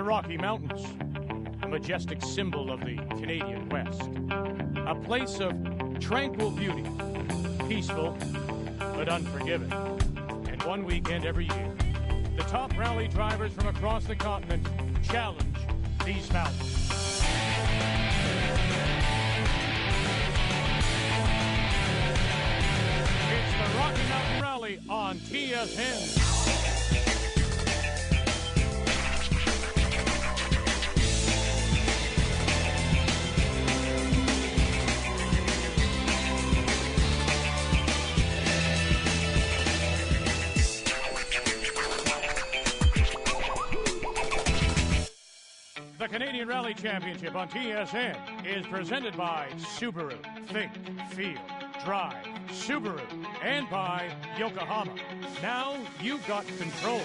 The Rocky Mountains, a majestic symbol of the Canadian West. A place of tranquil beauty, peaceful but unforgiving. And one weekend every year, the top rally drivers from across the continent challenge these mountains. It's the Rocky Mountain Rally on TSN. The Canadian Rally Championship on TSN is presented by Subaru. Think, feel, drive. Subaru. And by Yokohama. Now you've got control.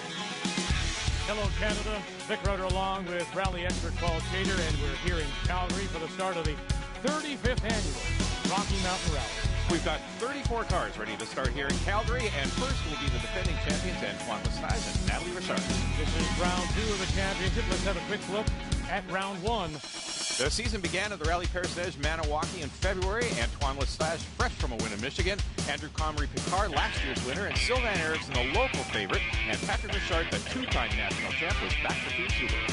Hello, Canada. Vic Roder along with rally expert Paul Chater, and we're here in Calgary for the start of the 35th annual Rocky Mountain Rally. We've got 34 cars ready to start here in Calgary, and first will be the defending champions Antoine Lestage and Natalie Richard. This is round 2 of the championship. Let's have a quick look at round 1. The season began at the Rally Paris-Neige Maniwaki in February. Antoine Lestage, fresh from a win in Michigan. Andrew Comrie-Picard, last year's winner. And Sylvain Eriksson, the local favorite. And Patrick Richard, the two-time national champ, was back for Team Subaru.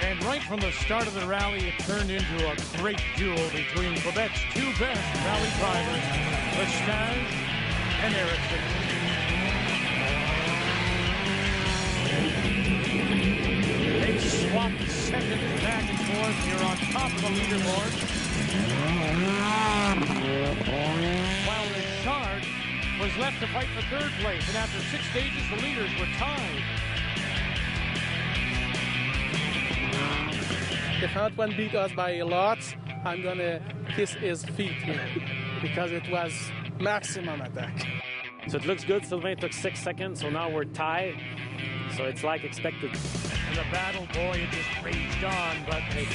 And right from the start of the rally, it turned into a great duel between Quebec's two best rally drivers, Lestage and Eriksson. They swapped seconds back and forth here on top of the leaderboard. While Richard was left to fight for third place, and after 6 stages, the leaders were tied. If Antoine beat us by a lot, I'm gonna kiss his feet here because it was maximum attack. So it looks good. Sylvain took 6 seconds, so now we're tied. So it's like expected. And the battle, boy, it just raged on, but the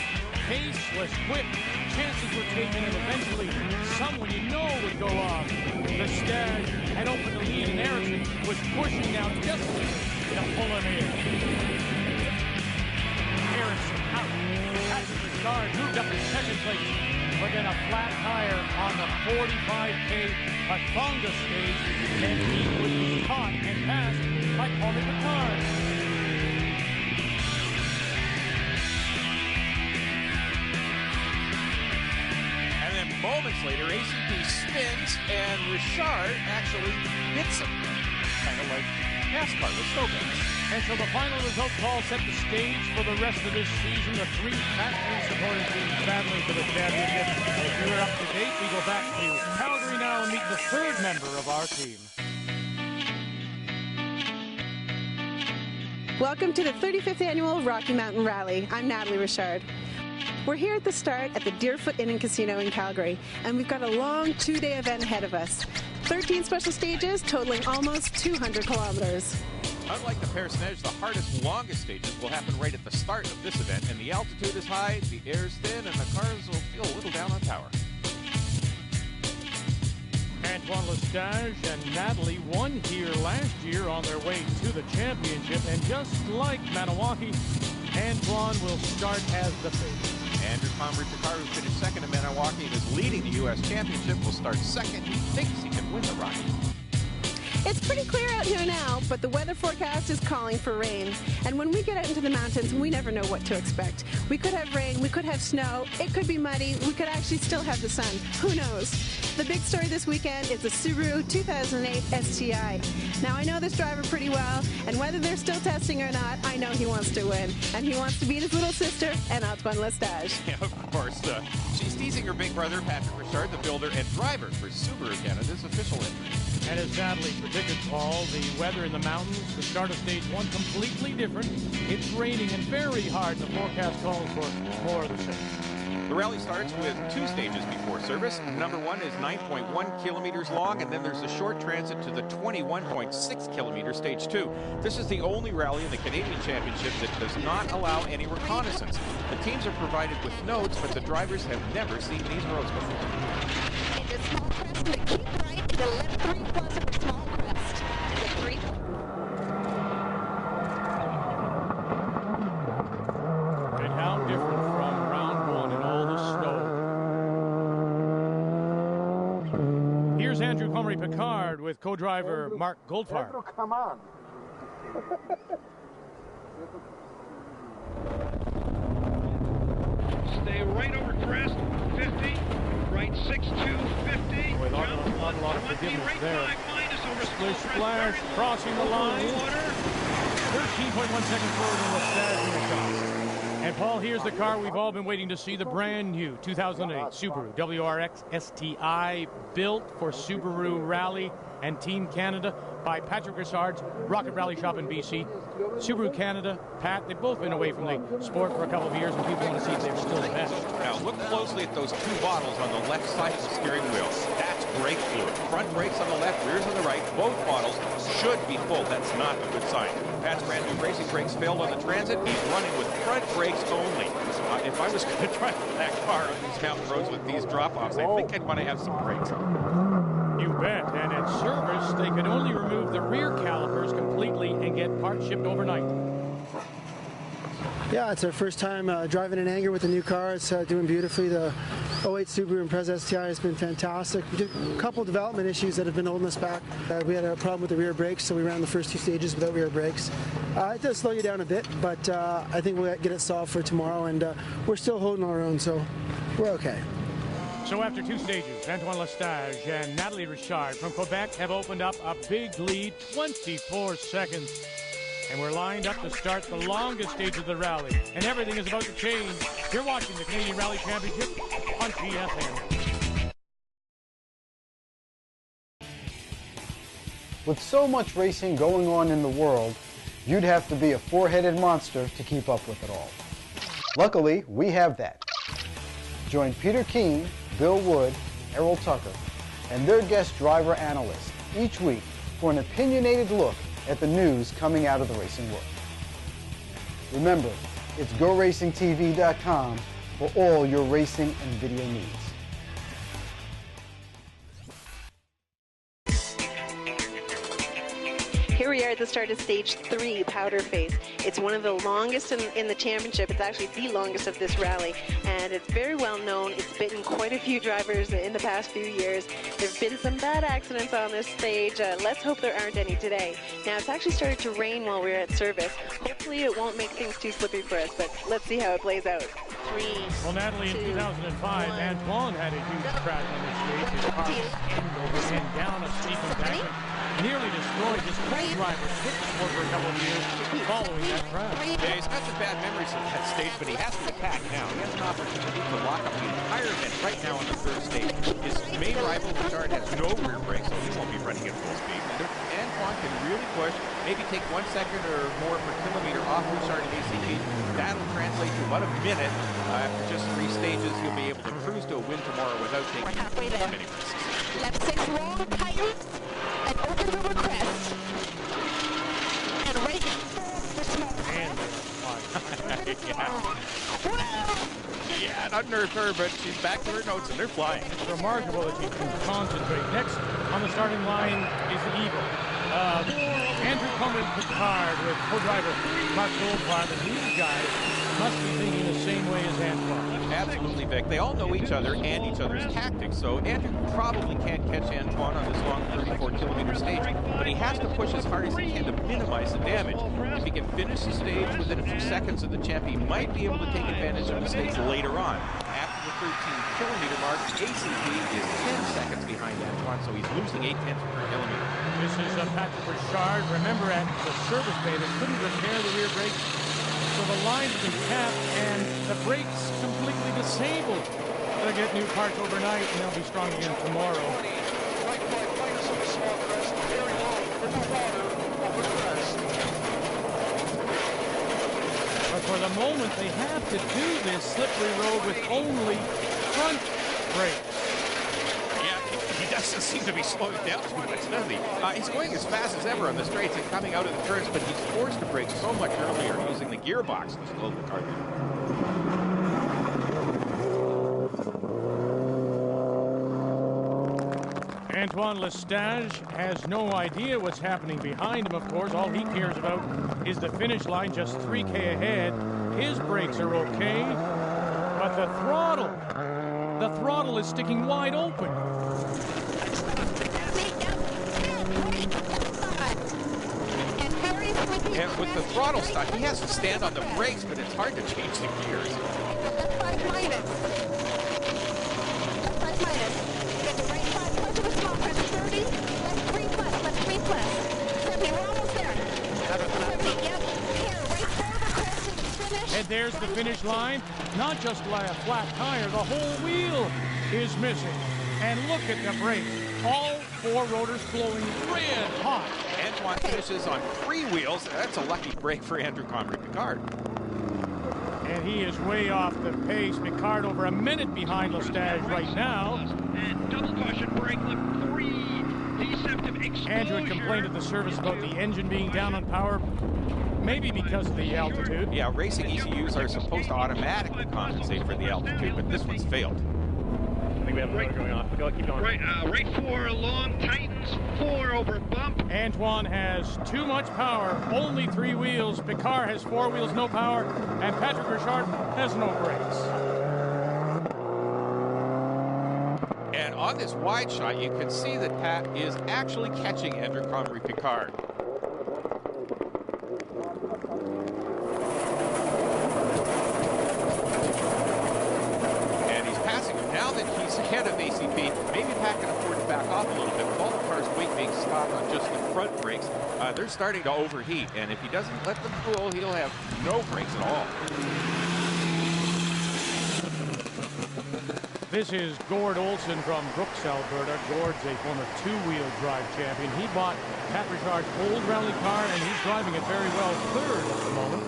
pace was quick. Chances were taken, and eventually someone you know would go off. Lestage had opened the lead, and Eriksson was pushing now desperately to pull him in. Eriksson out. Patrick Richard moved up to second place, but then a flat tire on the 45K Pathonga stage, and he would be caught and passed by Comrie-Picard. And then moments later, ACP spins, and Richard actually hits him. Kind of like NASCAR with snowbanks. And so the final result, Paul, set the stage for the rest of this season. The three passionately supported teams battling for the championship. If you're up to date, we go back to Calgary now and meet the third member of our team. Welcome to the 35th annual Rocky Mountain Rally. I'm Natalie Richard. We're here at the start at the Deerfoot Inn and Casino in Calgary, and we've got a long 2-day event ahead of us. 13 special stages totaling almost 200 kilometers. Unlike the Paris-Neige, the hardest, longest stages will happen right at the start of this event, and the altitude is high, the air is thin, and the cars will feel a little down on power. Antoine Lestage and Natalie won here last year on their way to the championship, and just like Maniwaki, Antoine will start as the favorite. Andrew Comrie-Picard, who finished second in Maniwaki and is leading the U.S. Championship, will start second. He thinks he can win the Rocky. It's pretty clear out here now, but the weather forecast is calling for rain. And when we get out into the mountains, we never know what to expect. We could have rain, we could have snow, it could be muddy, we could actually still have the sun. Who knows? The big story this weekend is the Subaru 2008 STI. Now, I know this driver pretty well, and whether they're still testing or not, I know he wants to win. And he wants to beat his little sister, and Antoine Lestage. Yeah, of course. She's teasing her big brother, Patrick Richard, the builder and driver for Subaru Canada's official entry. And as Natalie predicted, Paul, the weather in the mountains, the start of stage 1, completely different. It's raining and very hard. The forecast calls for more of the same. The rally starts with 2 stages before service. Number 1 is 9.1 kilometers long, and then there's a short transit to the 21.6 kilometer stage 2. This is the only rally in the Canadian Championship that does not allow any reconnaissance. The teams are provided with notes, but the drivers have never seen these roads before. Into small crest, and keep right to the left 3 plus of the small crest. The 3. Gary Picard with co-driver Mark Goldfarb. Pedro, come on. Stay right over crest, 50. Right 6-2, 50. With a lot of forgiveness there. Splish splash, crossing the line. 13.1 seconds forward in the Lestage. And Paul, here's the car we've all been waiting to see, the brand new 2008 Subaru WRX STI, built for Subaru Rally and Team Canada by Patrick Richard's Rocket Rally Shop in BC. Subaru Canada, Pat, they've both been away from the sport for a couple of years, and people want to see if they're still the best. Now look closely at those two bottles on the left side of the steering wheel. That's brake fluid. Front brakes on the left, rears on the right. Both bottles should be full. That's not a good sign. Pat's brand new racing brakes failed on the Transit. He's running with front brakes only. If I was going to drive that car on these mountain roads with these drop-offs, I think I'd want to have some brakes. You bet. And at service, they could only remove the rear calipers completely and get parts shipped overnight. Yeah, it's our first time driving in anger with the new car. It's doing beautifully. The 08 Subaru Impreza STI has been fantastic. We did a couple development issues that have been holding us back. We had a problem with the rear brakes, so we ran the first two stages without rear brakes. It does slow you down a bit, but I think we'll get it solved for tomorrow, and we're still holding our own, so we're okay. So after two stages, Antoine Lestage and Natalie Richard from Quebec have opened up a big lead, 24 seconds. And we're lined up to start the longest stage of the rally. And everything is about to change. You're watching the Canadian Rally Championship on GSN. With so much racing going on in the world, you'd have to be a four-headed monster to keep up with it all. Luckily, we have that. Join Peter Keene, Bill Wood, Errol Tucker, and their guest driver analyst each week for an opinionated look at the news coming out of the racing world. Remember, it's GoRacingTV.com for all your racing and video needs. Here we are at the start of Stage 3, Powder Face. It's one of the longest in the championship. It's actually the longest of this rally, and it's very well known. It's bitten quite a few drivers in the past few years. There have been some bad accidents on this stage. Let's hope there aren't any today. Now, it's actually started to rain while we're at service. Hopefully it won't make things too slippery for us, but let's see how it plays out. 3, Well, Natalie, in 2005, Antoine had a huge crash on this stage. His car was and down a steep embankment. Nearly destroyed his co-driver hit for a couple of years following that crash. Yeah, he's got some bad memories of that stage, but he has to attack now. He has an opportunity to lock up the entire event right now on the third stage. His main rival, Richard, has no rear brakes, so he won't be running at full speed. Antoine can really push, maybe take 1 second or more per kilometer off Richard and ACP. That'll translate to about a minute. After just 3 stages, he'll be able to cruise to a win tomorrow without taking many risks. Left 6 wrong tires and open over crest. And right for small crest. Yeah, not nerve her, but she's back to her notes and they're flying. It's remarkable that she can concentrate. Next on the starting line is the Eagle. Andrew Cummins Picard with co-driver Mark Goldfarb, and these guys must be thinking the same way as Antoine. Absolutely, Vic. They all know each other and each other's tactics, so Andrew probably can't catch Antoine on this long 34-kilometer stage, but he has to push as hard as he can to minimize the damage. If he can finish the stage within a few seconds of the champ, he might be able to take advantage of the stage later on. After the 13-kilometer mark, ACP is 10 seconds behind Antoine, so he's losing 0.8 per kilometer. This is Patrick Richard. Remember, at the service bay, they couldn't repair the rear brakes, so the lines have been capped and the brakes completely disabled. They'll get new parts overnight and they'll be strong again tomorrow. But for the moment, they have to do this slippery road with only front brakes. He doesn't seem to be slowing down too much, does he? He's going as fast as ever on the straights and coming out of the turns, but he's forced to brake so much earlier using the gearbox to slow the car down. Antoine Lestage has no idea what's happening behind him, of course. All he cares about is the finish line, just 3K ahead. His brakes are okay, but the throttle is sticking wide open. And with the throttle stuck, he has to stand on the brakes, but it's hard to change the gears. Left 5 minus. Left 5 minus. Get the right 5 plus of a small crest. 30. Left 3 plus. Left 3 plus. 70. We're almost there. 70. Yep. Here. Right 4 of a crest and finish. And there's the finish line. Not just like a flat tire, the whole wheel is missing. And look at the brakes. All 4 rotors flowing red hot. Antoine finishes on 3 wheels. That's a lucky break for Andrew Comrie Picard. And he is way off the pace. Picard over a minute behind Lestage right now. And double caution brake left 3. Deceptive explosion. Andrew had complained at the service about the engine being down on power. Maybe because of the altitude. Yeah, racing ECUs are supposed to automatically compensate for the altitude, but this one's failed. I think we have a motor going off. Keep going. Right 4 long, tightens 4 over bump. Antoine has too much power, only 3 wheels. Picard has 4 wheels, no power, and Patrick Richard has no brakes. And on this wide shot, you can see that Pat is actually catching Andrew Comrie Picard. Now that he's ahead of ACP, maybe Pat can afford to back off a little bit. With all the car's weight being stopped on just the front brakes, they're starting to overheat. And if he doesn't let them cool, he'll have no brakes at all. This is Gord Olson from Brooks, Alberta. Gord's a former 2-wheel drive champion. He bought Pat Richard's old rally car, and he's driving it very well, 3rd at the moment.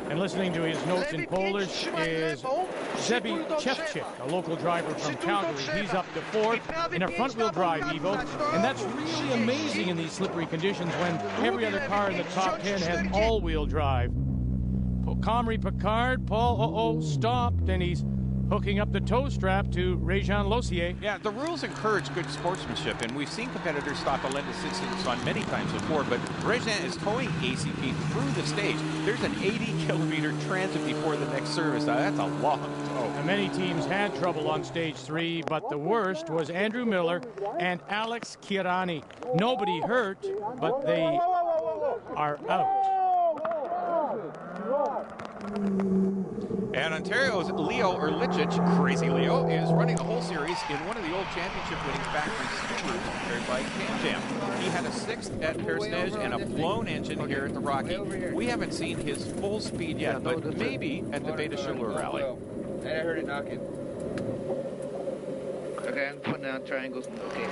And listening to his notes in Polish is Zebi Chevchik, a local driver from Calgary. He's up to 4th in a front-wheel drive Evo, and that's really amazing in these slippery conditions when every other car in the top 10 has all-wheel drive. Comrie Picard, Paul, stopped, and he's hooking up the tow strap to Réjean Lossier. Yeah, the rules encourage good sportsmanship, and we've seen competitors stop a Lenda 6 many times before, but Réjean is towing ACP through the stage. There's an 80-kilometer transit before the next service. That's a long tow. And many teams had trouble on stage 3, but the worst was Andrew Miller and Alex Kirani. Nobody hurt, but they are out. And Ontario's Leo Erlichich, Crazy Leo, is running the whole series in one of the old championship-winning factory Subarus prepared by Can-Jam. He had a 6th at Personnage and a blown engine here at the Rocky. We haven't seen his full speed yet, but maybe at the Beta Chaleur Rally. And I heard it knocking. Okay, I'm putting down triangles. Okay.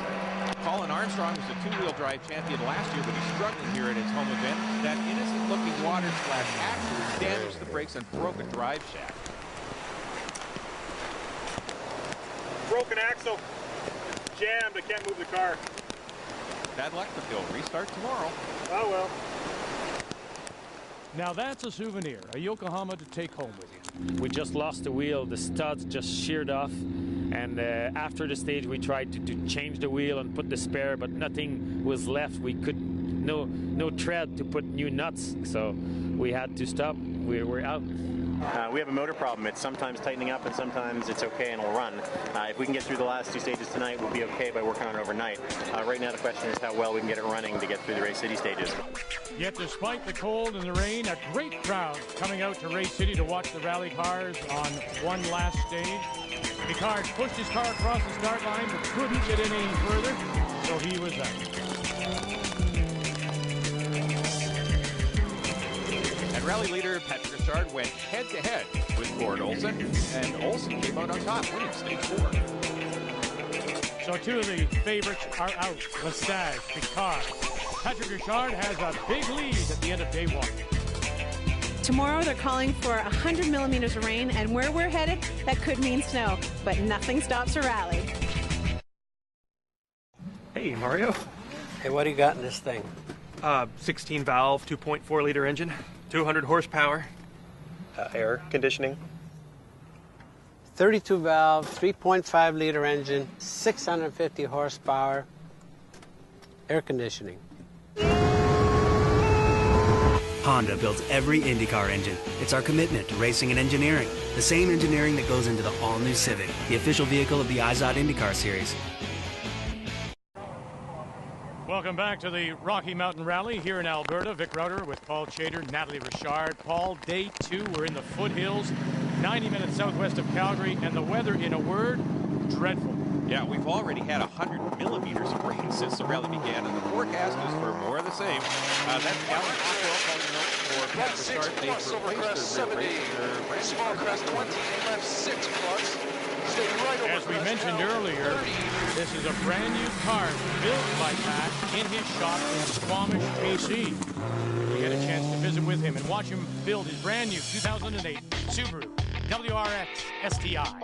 Colin Armstrong was a 2-wheel drive champion last year, but he's struggling here at his home event. That innocent-looking water splash actually damaged the brakes and broke a drive shaft. Broken axle. Jammed. I can't move the car. Bad luck, but he'll restart tomorrow. Oh, well. Now that's a souvenir, a Yokohama to take home with you. We just lost the wheel. The studs just sheared off. And after the stage, we tried to change the wheel and put the spare, but nothing was left. We could, no tread to put new nuts. So we had to stop. We're out. We have a motor problem. It's sometimes tightening up and sometimes it's okay and it'll run. If we can get through the last 2 stages tonight, we'll be okay by working on it overnight. Right now the question is how well we can get it running to get through the Race City stages. Yet despite the cold and the rain, a great crowd coming out to Race City to watch the rally cars on one last stage. Picard pushed his car across the start line but couldn't get in any further, so he was out. And rally leader Patrick Richard went head-to-head with Gord Olson, and Olson came out on top, winning stage 4. So 2 of the favorites are out, Lestage, Picard. Patrick Richard has a big lead at the end of day 1. Tomorrow they're calling for 100 millimeters of rain, and where we're headed, that could mean snow, but nothing stops a rally. Hey, Mario. Hey, what do you got in this thing? 16 valve, 2.4 liter engine, 200 horsepower. Air conditioning. 32 valve, 3.5 liter engine, 650 horsepower, air conditioning. Honda builds every IndyCar engine. It's our commitment to racing and engineering. The same engineering that goes into the all-new Civic, the official vehicle of the IZOD IndyCar Series. Welcome Welcome back to the Rocky Mountain Rally here in Alberta. Vic Router with Paul Chater, Natalie Richard. Paul, day 2, we're in the foothills, 90 minutes southwest of Calgary, and the weather, in a word, dreadful. Yeah, we've already had 100 millimeters of rain since the rally began, and the forecast is for more of the same. That's Alan Rockwell calling notes for the start. They've replaced their rear brake. Small crest 20, left 6 plus. As we mentioned earlier, this is a brand new car built by Pat in his shop in Squamish, BC. We get a chance to visit with him and watch him build his brand new 2008 Subaru WRX STI.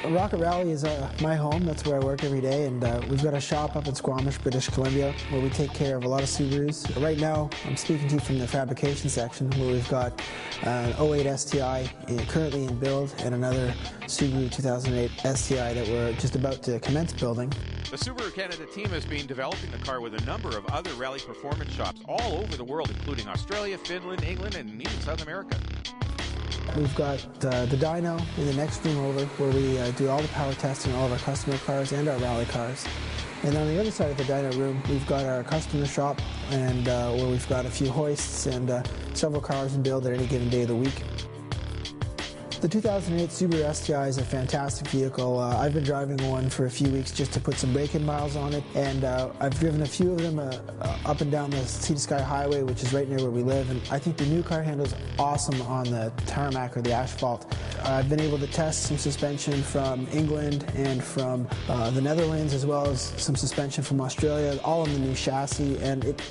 Rocket Rally is my home. That's where I work every day, and we've got a shop up in Squamish, British Columbia, where we take care of a lot of Subarus. Right now, I'm speaking to you from the fabrication section, where we've got an 08 STI currently in build and another Subaru 2008 STI that we're just about to commence building. The Subaru Canada team has been developing the car with a number of other rally performance shops all over the world, including Australia, Finland, England, and even South America. We've got the dyno in the next room over, where we do all the power testing on all of our customer cars and our rally cars. And on the other side of the dyno room, we've got our customer shop, and where we've got a few hoists and several cars in build at any given day of the week. The 2008 Subaru STI is a fantastic vehicle. I've been driving one for a few weeks just to put some break-in miles on it, and I've driven a few of them up and down the Sea to Sky Highway, which is right near where we live, and I think the new car handles awesome on the tarmac or the asphalt. I've been able to test some suspension from England and from the Netherlands, as well as some suspension from Australia, all on the new chassis, and it,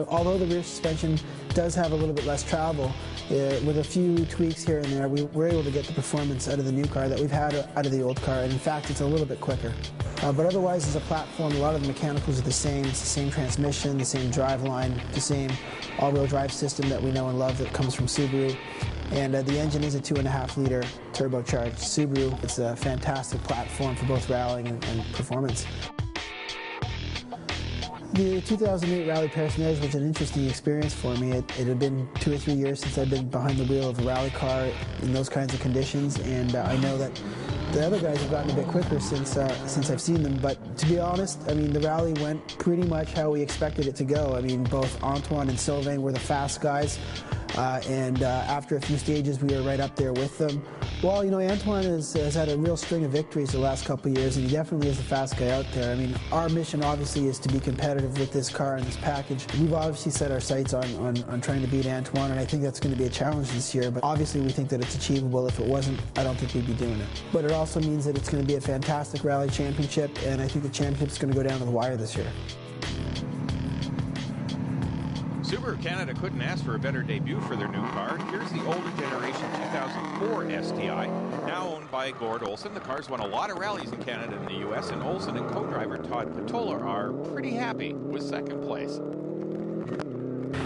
although the rear suspension does have a little bit less travel, with a few tweaks here and there, we were able to get the performance out of the new car that we've had out of the old car, and in fact, it's a little bit quicker. But otherwise, as a platform, a lot of the mechanicals are the same. It's the same transmission, the same driveline, the same all-wheel drive system that we know and love that comes from Subaru. And the engine is a 2.5-liter turbocharged Subaru. It's a fantastic platform for both rallying and performance. The 2008 Rally Paris-Neige was an interesting experience for me. It had been 2 or 3 years since I'd been behind the wheel of a rally car in those kinds of conditions, and I know that the other guys have gotten a bit quicker since I've seen them. But to be honest, I mean, the rally went pretty much how we expected it to go. I mean, both Antoine and Sylvain were the fast guys, and after a few stages, we were right up there with them. Well, Antoine has had a real string of victories the last couple of years, and he definitely is the fast guy out there. I mean, our mission obviously is to be competitive with this car and this package. We've obviously set our sights on trying to beat Antoine, and I think that's going to be a challenge this year, but obviously we think that it's achievable. If it wasn't, I don't think we'd be doing it. But it also means that it's going to be a fantastic rally championship, and I think the championship's going to go down to the wire this year. Subaru Canada couldn't ask for a better debut for their new car. Here's the older generation 2004 STI, now owned by Gord Olson. The car's won a lot of rallies in Canada and the U.S., and Olson and co-driver Todd Patola are pretty happy with second place.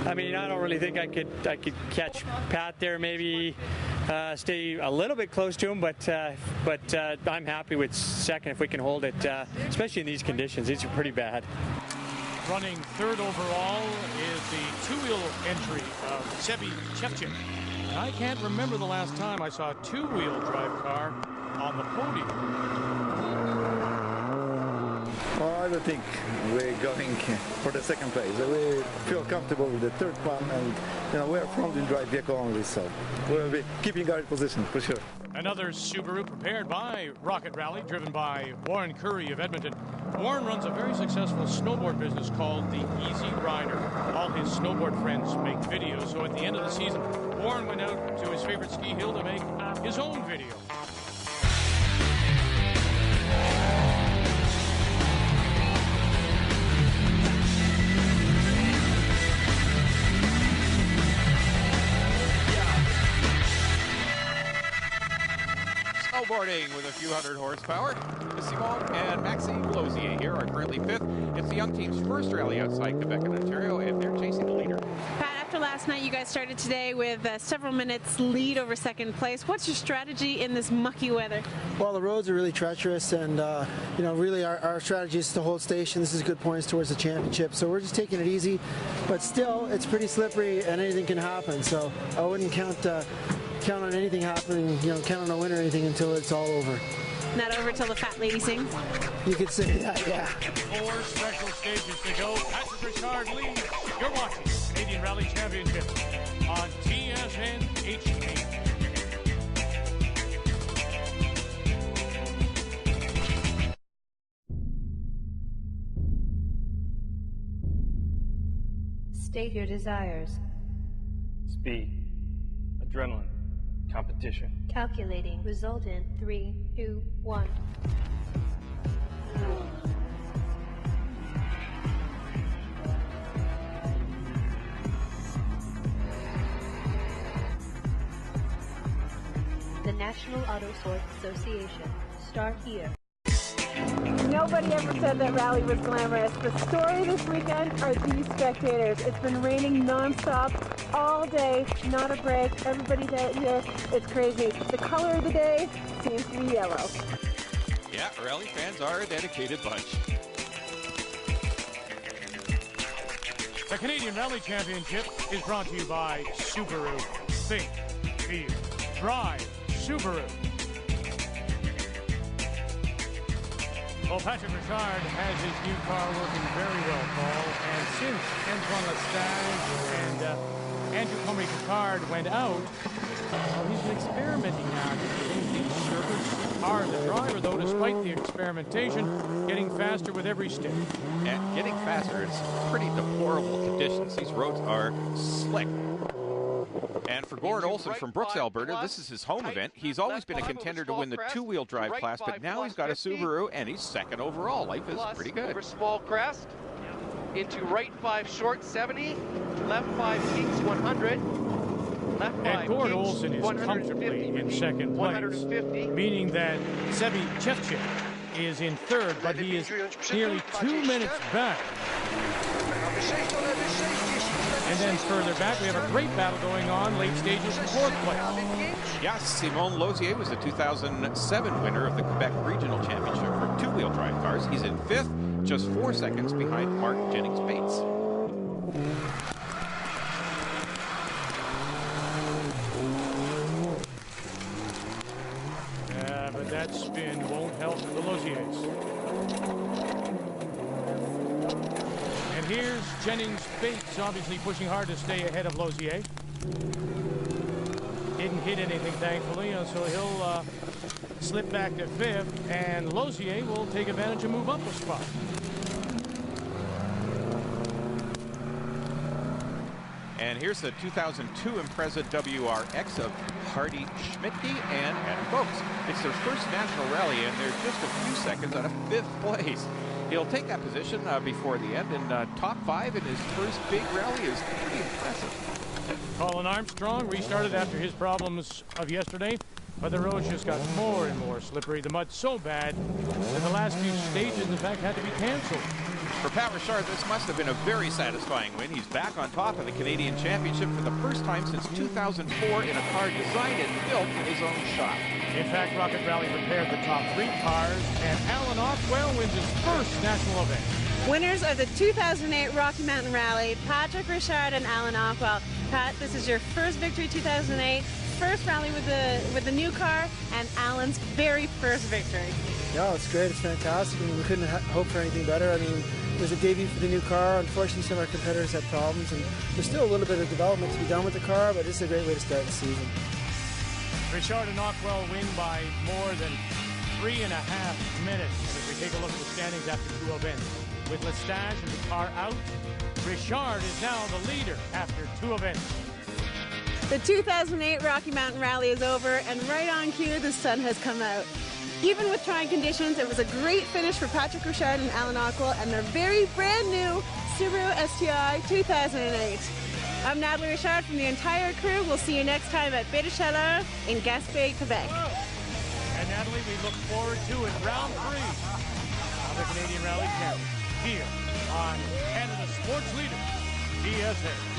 I mean, I don't really think I could catch Pat there. Maybe stay a little bit close to him, but I'm happy with second if we can hold it, especially in these conditions. These are pretty bad. Running third overall is the two-wheel entry of Sebi Chevchik. And I can't remember the last time I saw a two-wheel drive car on the podium. Well, I don't think we're going for the second place. We feel comfortable with the third one, and we're front-wheel drive vehicle only, so we'll be keeping our position for sure. Another Subaru prepared by Rocket Rally, driven by Warren Curry of Edmonton. Warren runs a very successful snowboard business called the Easy Rider. All his snowboard friends make videos, so at the end of the season, Warren went out to his favorite ski hill to make his own video. Snowboarding with a few hundred horsepower. Simon and Maxime Blosier here are currently fifth. It's the young team's first rally outside Quebec and Ontario, and they're chasing the leader. Pat, after last night, you guys started today with several minutes lead over second place. What's your strategy in this mucky weather? Well, the roads are really treacherous, and really our strategy is to hold station. This is good points towards the championship, so we're just taking it easy. But still, it's pretty slippery, and anything can happen. So I wouldn't count on anything happening, count on a win or anything until it's all over. Not over till the fat lady sings. You could say that, yeah. 4 special stages to go. Patrick Richard leads. You're watching the Canadian Rally Championship on TSN HD. State your desires. Speed, adrenaline, competition. Calculating. Result in 3, 2, 1. The National Auto Sports Association. Start here. Nobody ever said that rally was glamorous. The story this weekend are these spectators. It's been raining non-stop all day, not a break. Everybody's out here. It's crazy. The color of the day seems to be yellow. Yeah, rally fans are a dedicated bunch. The Canadian Rally Championship is brought to you by Subaru. Think, feel, drive Subaru. Well, Patrick Richard has his new car working very well, Paul. And since Antoine Lestage and Andrew Comey-Picard went out, he's been experimenting now. These circuits are the driver, though, despite the experimentation, getting faster with every step. And getting faster, it's pretty deplorable conditions. These roads are slick. And for Gord Olson from Brooks, Alberta, this is his home event. He's always been a contender to win the two-wheel drive class, but now he's got a Subaru, and he's second overall. Life is pretty good. Over small crest, into right 5 short 70, left 5 kinks 100, left 5 and Gord Olson is comfortably in second place, meaning that Sebi Chevchik is in third, but he is nearly 2 minutes back. And then further back, we have a great battle going on, late stages, fourth place. Yes, Simon Lozier was the 2007 winner of the Quebec Regional Championship for two-wheel drive cars. He's in fifth, just 4 seconds behind Mark Jennings-Bates. But that spin won't help the Loziers. And here's Jennings-Bates, obviously pushing hard to stay ahead of Lozier. Didn't hit anything, thankfully, so he'll slip back to fifth, and Lozier will take advantage and move up a spot. And here's the 2002 Impreza WRX of Hardy Schmidtke and Adam Folks. It's their first national rally, and they're just a few seconds out of fifth place. He'll take that position before the end, and top 5 in his first big rally is pretty impressive. Colin Armstrong restarted after his problems of yesterday, but the road just got more and more slippery. The mud's so bad that the last few stages, in fact, had to be canceled. For Pat Richard, this must have been a very satisfying win. He's back on top of the Canadian Championship for the first time since 2004 in a car designed and built in his own shop. In fact, Rocket Rally prepared the top 3 cars, and Alan Ockwell wins his first national event. Winners of the 2008 Rocky Mountain Rally, Patrick Richard and Alan Ockwell. Pat, this is your first victory 2008, first rally with the new car, and Alan's very first victory. No, it's great. It's fantastic. I mean, we couldn't hope for anything better. I mean, it was a debut for the new car. Unfortunately, some of our competitors had problems, and there's still a little bit of development to be done with the car, but this is a great way to start the season. Richard and Ockwell win by more than 3.5 minutes. And if we take a look at the standings after 2 events, with Lestage and the car out, Richard is now the leader after 2 events. The 2008 Rocky Mountain Rally is over, and right on cue, the sun has come out. Even with trying conditions, it was a great finish for Patrick Richard and Alan Ockwell and their very brand new Subaru STI 2008. I'm Natalie Richard from the entire crew. We'll see you next time at Baie des Chaleurs in Gaspé, Quebec. And Natalie, we look forward to it. Round 3 of the Canadian Rally Championship here on Canada's Sports Leader, TSN.